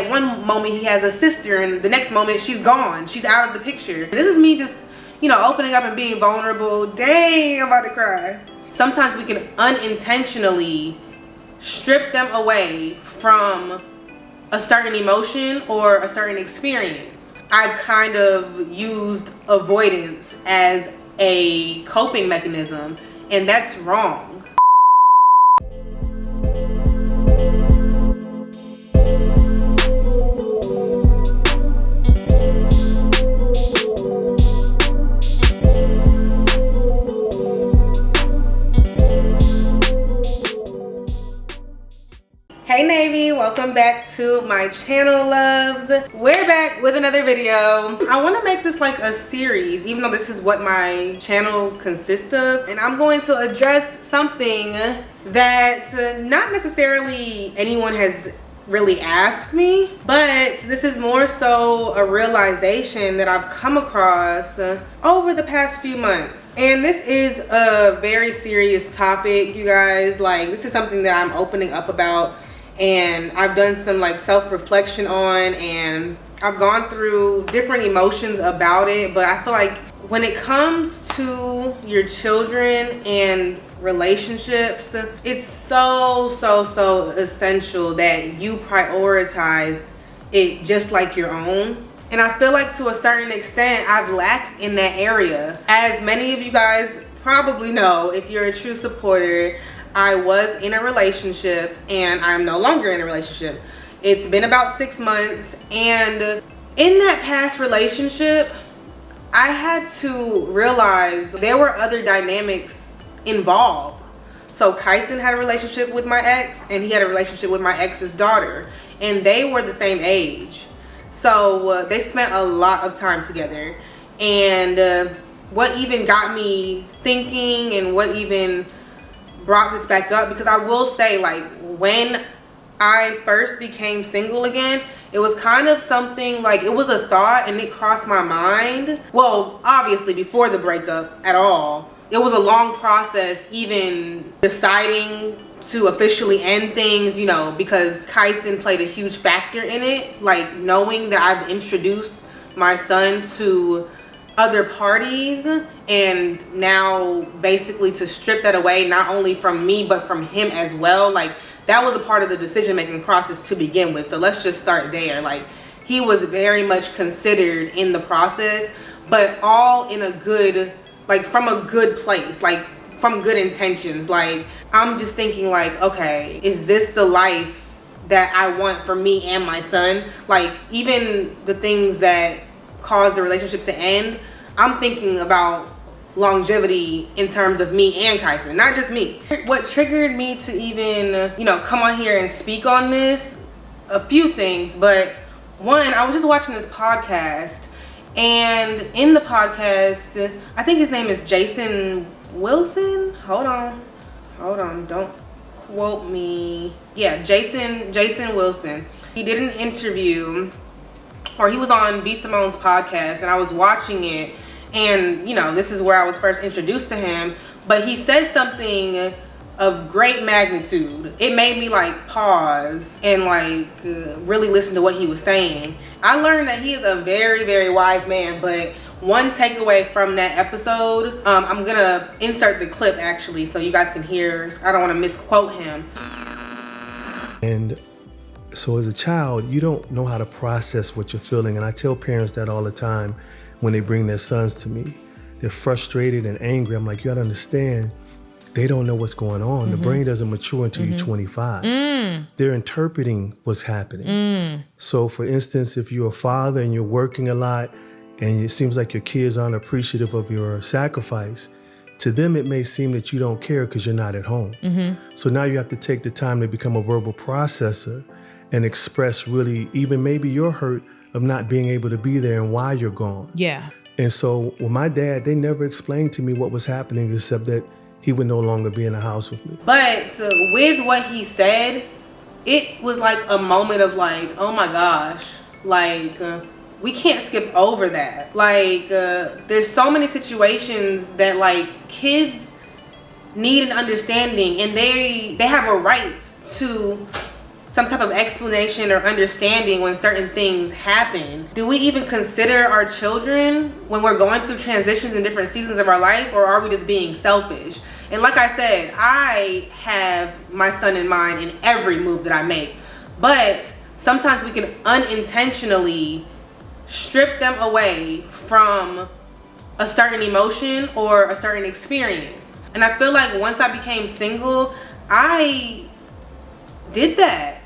at one moment he has a sister, and the next moment she's gone. She's out of the picture. This is me just, you know, opening up and being vulnerable. Dang, I'm about to cry. Sometimes we can unintentionally strip them away from a certain emotion or a certain experience. I've kind of used avoidance as a coping mechanism, and that's wrong. Hey NAYvy, welcome back to my channel, loves. We're back with another video. I want to make this like a series, even though this is what my channel consists of, and I'm going to address something that not necessarily anyone has really asked me, but this is more so a realization that I've come across over the past few months. And this is a very serious topic, you guys. Like, this is something that I'm opening up about, and I've done some like self-reflection on, and I've gone through different emotions about it. But I feel like when it comes to your children and relationships, it's so essential that you prioritize it just like your own. And I feel like to a certain extent I've lacked in that area. As many of you guys probably know, if you're a true supporter, I was in a relationship and I'm no longer in a relationship. It's been about 6 months, and in that past relationship I had to realize there were other dynamics involved. So Kyson had a relationship with my ex, and he had a relationship with my ex's daughter, and they were the same age. So they spent a lot of time together. And what even got me thinking, and what even brought this back up, because I will say, like, when I first became single again, it was kind of something like, it was a thought and it crossed my mind. Well, obviously before the breakup at all. It was a long process even deciding to officially end things, you know, because Kyson played a huge factor in it. Like, knowing that I've introduced my son to other parties, and now basically to strip that away, not only from me but from him as well. Like, that was a part of the decision-making process to begin with. So let's just start there. Like, he was very much considered in the process, but all in a good, like, from a good place, like from good intentions. Like, I'm just thinking, like, okay, is this the life that I want for me and my son? Like, even the things that caused the relationship to end, I'm thinking about longevity in terms of me and Kyson, not just me. What triggered me to even, you know, come on here and speak on this, a few things, but one, I was just watching this podcast, and in the podcast, I think his name is Jason Wilson. Hold on, don't quote me. Yeah, Jason Wilson. He did an interview, or he was on B. Simone's podcast, and I was watching it, and, you know, this is where I was first introduced to him, but he said something of great magnitude. It made me like pause and like really listen to what he was saying. I learned that he is a very wise man, but one takeaway from that episode, I'm gonna insert the clip actually so you guys can hear. I don't want to misquote him. And so as a child, you don't know how to process what you're feeling. And I tell parents that all the time when they bring their sons to me. They're frustrated and angry. I'm like, you gotta understand, they don't know what's going on. The brain doesn't mature until you're 25. They're interpreting what's happening. So for instance, if you're a father and you're working a lot and it seems like your kids aren't appreciative of your sacrifice, to them it may seem that you don't care because you're not at home. So now you have to take the time to become a verbal processor and express really even maybe your hurt of not being able to be there and why you're gone. Yeah. And so with my dad, they never explained to me what was happening except that he would no longer be in the house with me. But with what he said, it was like a moment of like, oh my gosh, like we can't skip over that. Like there's so many situations that like kids need an understanding, and they have a right to some type of explanation or understanding when certain things happen. Do we even consider our children when we're going through transitions in different seasons of our life, or are we just being selfish? And like I said, I have my son in mind in every move that I make, but sometimes we can unintentionally strip them away from a certain emotion or a certain experience. And I feel like once I became single, I did that.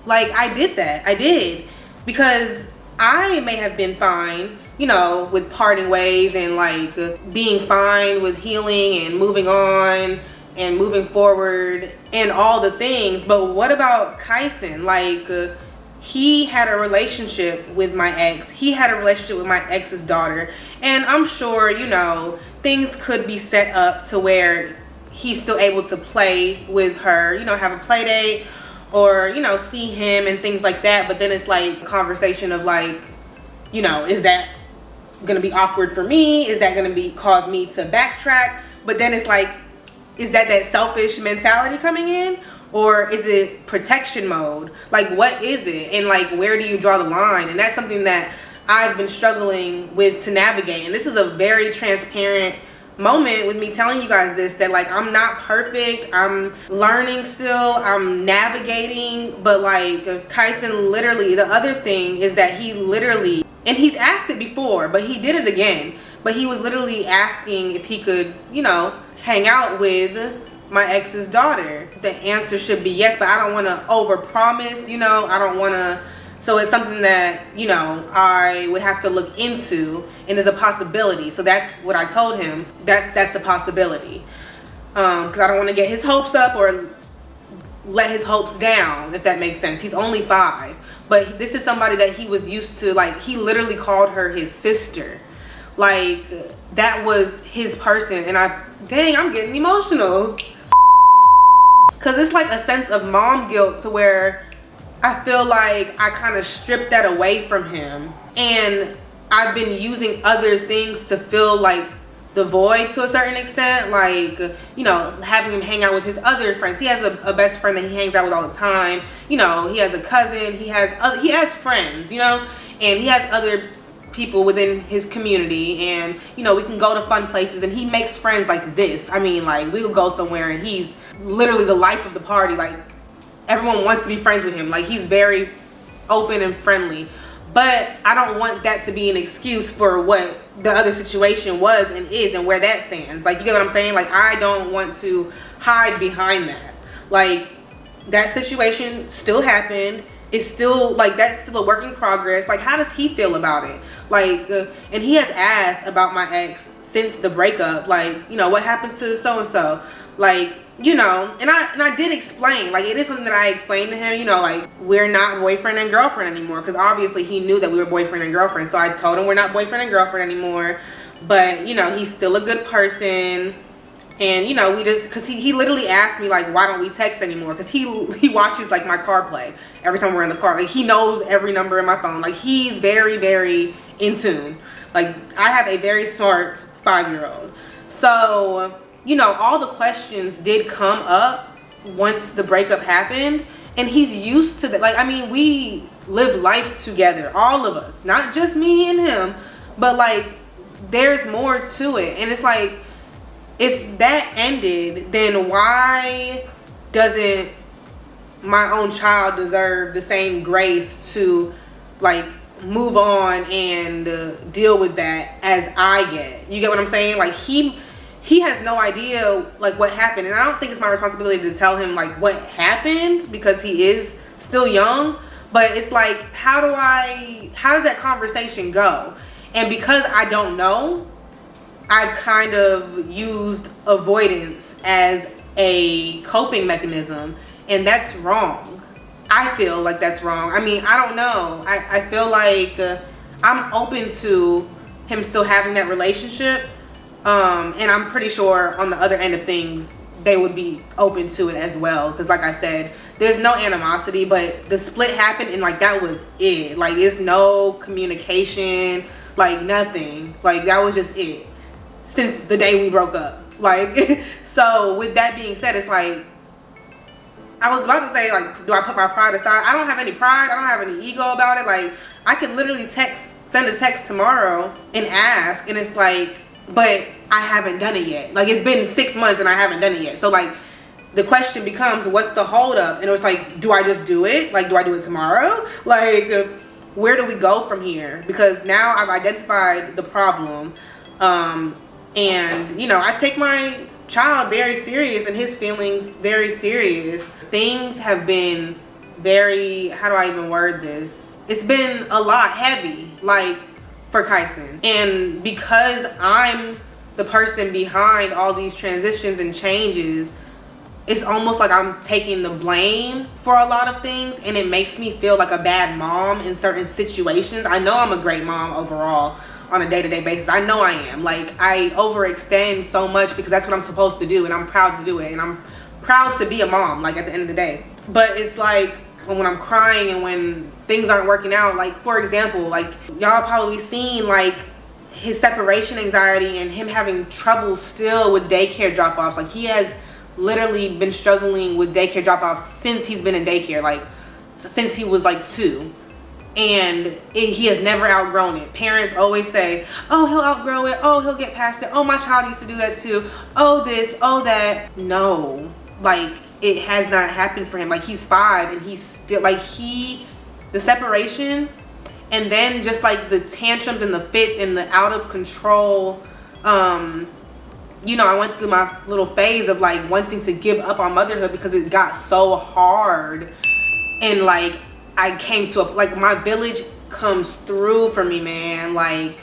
Like, I did, because I may have been fine, you know, with parting ways and like being fine with healing and moving on and moving forward and all the things. But what about Kyson? Like, he had a relationship with my ex. He had a relationship with my ex's daughter. And I'm sure, you know, things could be set up to where he's still able to play with her, you know, have a play date, or, you know, see him and things like that. But then it's like a conversation of like, you know, is that gonna be awkward for me? Is that gonna cause me to backtrack? But then it's like, is that selfish mentality coming in? Or is it protection mode? Like, what is it? And like, where do you draw the line? And that's something that I've been struggling with to navigate. And this is a very transparent moment with me telling you guys this, that like, I'm not perfect, I'm learning still, I'm navigating. But like, Kyson literally, the other thing is that he literally, and he's asked it before, but he did it again, but he was literally asking if he could, you know, hang out with my ex's daughter. The answer should be yes, but I don't want to overpromise, you know, I don't want to. So it's something that, you know, I would have to look into, and is a possibility. So that's what I told him, that's a possibility. Because I don't want to get his hopes up or let his hopes down, if that makes sense. He's only 5. But this is somebody that he was used to, like, he literally called her his sister. Like, that was his person. And dang, I'm getting emotional. Because it's like a sense of mom guilt to where I feel like I kind of stripped that away from him, and I've been using other things to fill like the void to a certain extent. Like, you know, having him hang out with his other friends. He has a best friend that he hangs out with all the time. You know, he has a cousin, he has friends, you know, and he has other people within his community, and you know, we can go to fun places, and he makes friends like this. I mean, like, we'll go somewhere and he's literally the life of the party. Like, everyone wants to be friends with him. Like, he's very open and friendly. But I don't want that to be an excuse for what the other situation was and is, and where that stands. Like, you get what I'm saying? Like, I don't want to hide behind that. Like, that situation still happened. It's still, like, that's still a work in progress. Like, how does he feel about it? Like, and he has asked about my ex since the breakup. Like, you know, what happened to so-and-so? Like, you know, and I did explain, like, it is something that I explained to him, you know, like, we're not boyfriend and girlfriend anymore, because obviously he knew that we were boyfriend and girlfriend. So I told him we're not boyfriend and girlfriend anymore, but, you know, he's still a good person. And, you know, we just, because he literally asked me, like, why don't we text anymore? Because he watches, like, my car play every time we're in the car. Like, he knows every number in my phone. Like, he's very, very in tune. Like, I have a very smart 5-year-old. So, you know, all the questions did come up once the breakup happened, and he's used to that. Like, I mean, we lived life together, all of us, not just me and him, but like, there's more to it. And it's like, if that ended, then why doesn't my own child deserve the same grace to like move on and deal with that as I get? You get what I'm saying? Like, he has no idea like what happened, and I don't think it's my responsibility to tell him like what happened, because he is still young. But it's like, how does that conversation go? And because I don't know, I've kind of used avoidance as a coping mechanism, and that's wrong. I feel like that's wrong. I mean, I don't know. I feel like I'm open to him still having that relationship. And I'm pretty sure on the other end of things, they would be open to it as well. Because like I said, there's no animosity, but the split happened, and like, that was it. Like, it's no communication, like nothing. Like, that was just it since the day we broke up. Like, so with that being said, it's like, I was about to say, like, do I put my pride aside? I don't have any pride. I don't have any ego about it. Like, I could literally send a text tomorrow and ask, and it's like, but I haven't done it yet. Like, it's been 6 months and I haven't done it yet. So, like, the question becomes, what's the holdup? And it was like, do I just do it? Like, do I do it tomorrow? Like, where do we go from here? Because now I've identified the problem. And, you know, I take my child very serious and his feelings very serious. Things have been very, how do I even word this? It's been a lot heavy, like, for Kyson. And because I'm the person behind all these transitions and changes, it's almost like I'm taking the blame for a lot of things, and it makes me feel like a bad mom in certain situations. I know I'm a great mom overall on a day-to-day basis. I know I am. Like, I overextend so much because that's what I'm supposed to do, and I'm proud to do it, and I'm proud to be a mom, like, at the end of the day. But it's like when I'm crying and when things aren't working out, like, for example, like, y'all probably seen, like, his separation anxiety and him having trouble still with daycare drop-offs. Like, he has literally been struggling with daycare drop-offs since he's been in daycare, like, since he was like 2. And he has never outgrown it. Parents always say, oh, he'll outgrow it, oh, he'll get past it, oh, my child used to do that too, oh, this, oh, that. No, like, it has not happened for him. Like, he's 5 and he's still, like, the separation, and then just like the tantrums and the fits and the out of control, you know, I went through my little phase of like wanting to give up on motherhood because it got so hard. And like, I came to like, my village comes through for me, man. Like,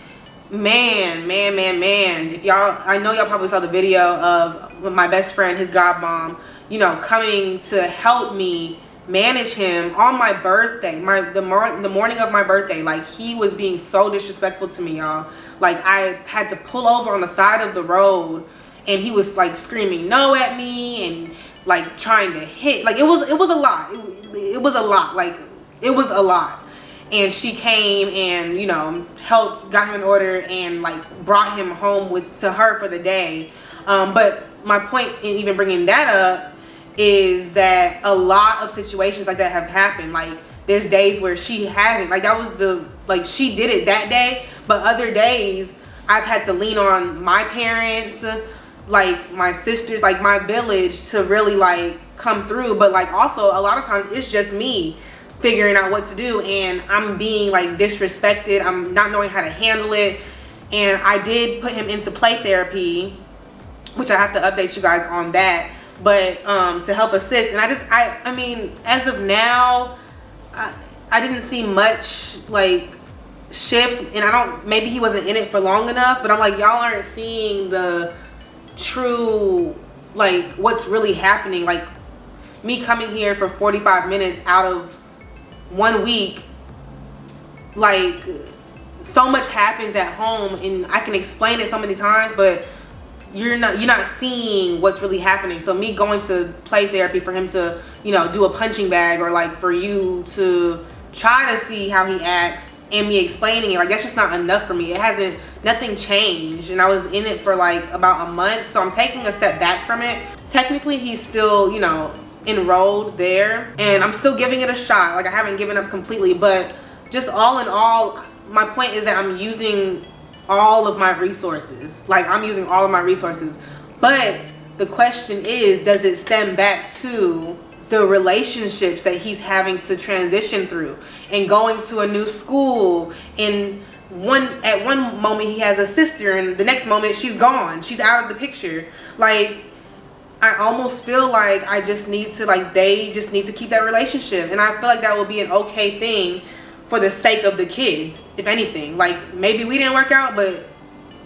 man. If y'all, I know y'all probably saw the video of my best friend, his godmom, you know, coming to help me manage him on my birthday, the morning of my birthday. Like, he was being so disrespectful to me, y'all. Like, I had to pull over on the side of the road, and he was like screaming no at me and like trying to hit. Like, it was a lot. It was a lot. Like, it was a lot. And she came and, you know, helped, got him in order, and like brought him home to her for the day. But my point in even bringing that up is that a lot of situations like that have happened. Like, there's days where she hasn't, like, that was like, she did it that day, but other days I've had to lean on my parents, like my sisters, like my village, to really like come through. But like, also a lot of times it's just me figuring out what to do, and I'm being like disrespected, I'm not knowing how to handle it. And I did put him into play therapy, which I have to update you guys on that, but to help assist. And I mean, as of now, I didn't see much like shift, and maybe he wasn't in it for long enough, but I'm like, y'all aren't seeing the true, like, what's really happening. Like, me coming here for 45 minutes out of 1 week, like, so much happens at home, and I can explain it so many times, but you're not seeing what's really happening. So me going to play therapy for him to, you know, do a punching bag, or like for you to try to see how he acts, and me explaining it, like, that's just not enough for me. Nothing changed, and I was in it for like about a month, so I'm taking a step back from it. Technically, he's still, you know, enrolled there, and I'm still giving it a shot. Like, I haven't given up completely, but just all in all, my point is that I'm using all of my resources. Like, I'm using all of my resources, but the question is, does it stem back to the relationships that he's having to transition through, and going to a new school, and at one moment he has a sister, and the next moment she's gone, she's out of the picture. Like, I almost feel like I just need to, like, they just need to keep that relationship, and I feel like that will be an okay thing for the sake of the kids, if anything. Like, maybe we didn't work out, but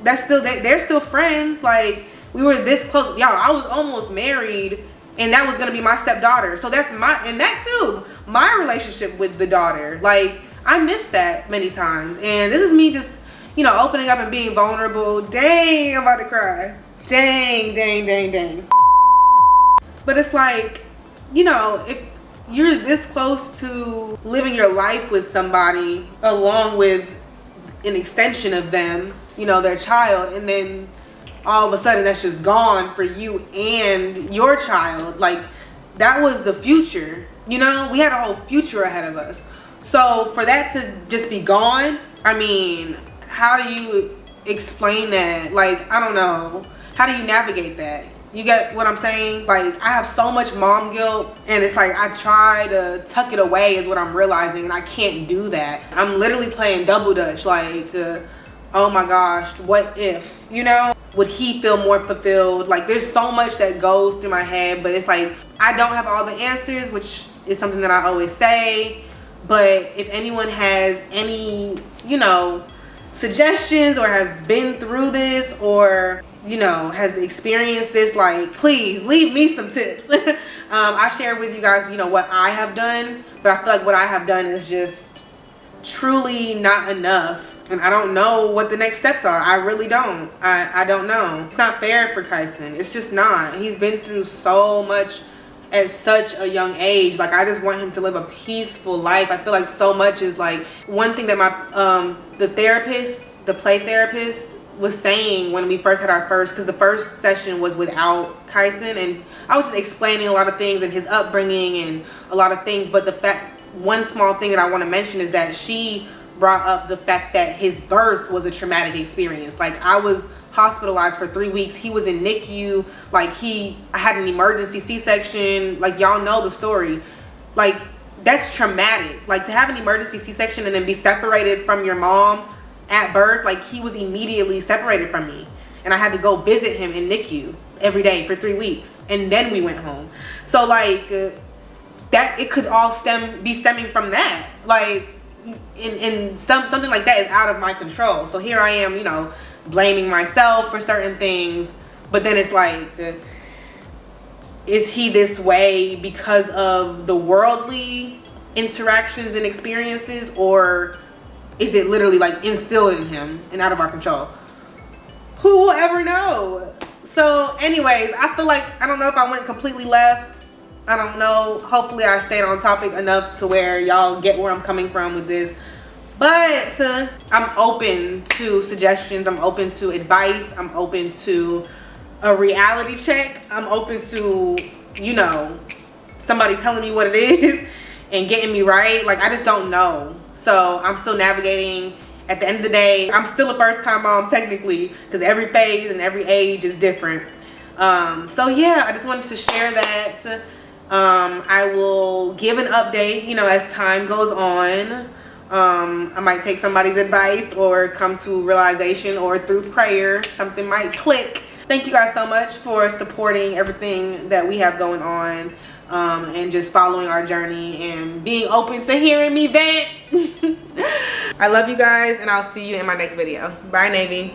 that's still, they're still friends. Like, we were this close, y'all. I was almost married, and that was gonna be my stepdaughter. So that's and that too, my relationship with the daughter. Like, I missed that many times, and this is me just, you know, opening up and being vulnerable. Dang, I'm about to cry. Dang. But it's like, you know, if you're this close to living your life with somebody, along with an extension of them, you know, their child, and then all of a sudden that's just gone for you and your child, like, that was the future, you know? We had a whole future ahead of us. So for that to just be gone, I mean, how do you explain that? Like, I don't know. How do you navigate that? You get what I'm saying? Like, I have so much mom guilt, and it's like I try to tuck it away is what I'm realizing, and I can't do that. I'm literally playing double dutch, like, oh my gosh, what if, you know? Would he feel more fulfilled? Like, there's so much that goes through my head, but it's like, I don't have all the answers, which is something that I always say. But if anyone has any, you know, suggestions or has been through this or, you know, has experienced this, like, please leave me some tips. I share with you guys, you know, what I have done, but I feel like what I have done is just truly not enough. And I don't know what the next steps are. I really don't. I don't know. It's not fair for Kyson. It's just not. He's been through so much at such a young age. Like, I just want him to live a peaceful life. I feel like so much is like, one thing that my the therapist, the play therapist, was saying when we first had our first, because the first session was without Kyson, and I was just explaining a lot of things and his upbringing and a lot of things. But the fact, one small thing that I want to mention is that she brought up the fact that his birth was a traumatic experience. Like, I was hospitalized for 3 weeks. He was in NICU. Like, I had an emergency C-section. Like, y'all know the story. Like, that's traumatic. Like, to have an emergency C-section and then be separated from your mom at birth, like, he was immediately separated from me. And I had to go visit him in NICU every day for 3 weeks. And then we went home. So, like, that, it could all be stemming from that. Like, something like that is out of my control. So here I am, you know, blaming myself for certain things, but then it's like, is he this way because of the worldly interactions and experiences, or is it literally like instilled in him and out of our control? Who will ever know? So anyways, I feel like, I don't know if I went completely left. I don't know. Hopefully I stayed on topic enough to where y'all get where I'm coming from with this. But I'm open to suggestions. I'm open to advice. I'm open to a reality check. I'm open to, you know, somebody telling me what it is and getting me right. Like, I just don't know. So I'm still navigating. At the end of the day, I'm still a first-time mom technically, because every phase and every age is different. So yeah, I just wanted to share that. I will give an update, you know, as time goes on. I might take somebody's advice or come to realization, or through prayer something might click. Thank you guys so much for supporting everything that we have going on, and just following our journey and being open to hearing me vent. I love you guys, and I'll see you in my next video. Bye, NAYvy.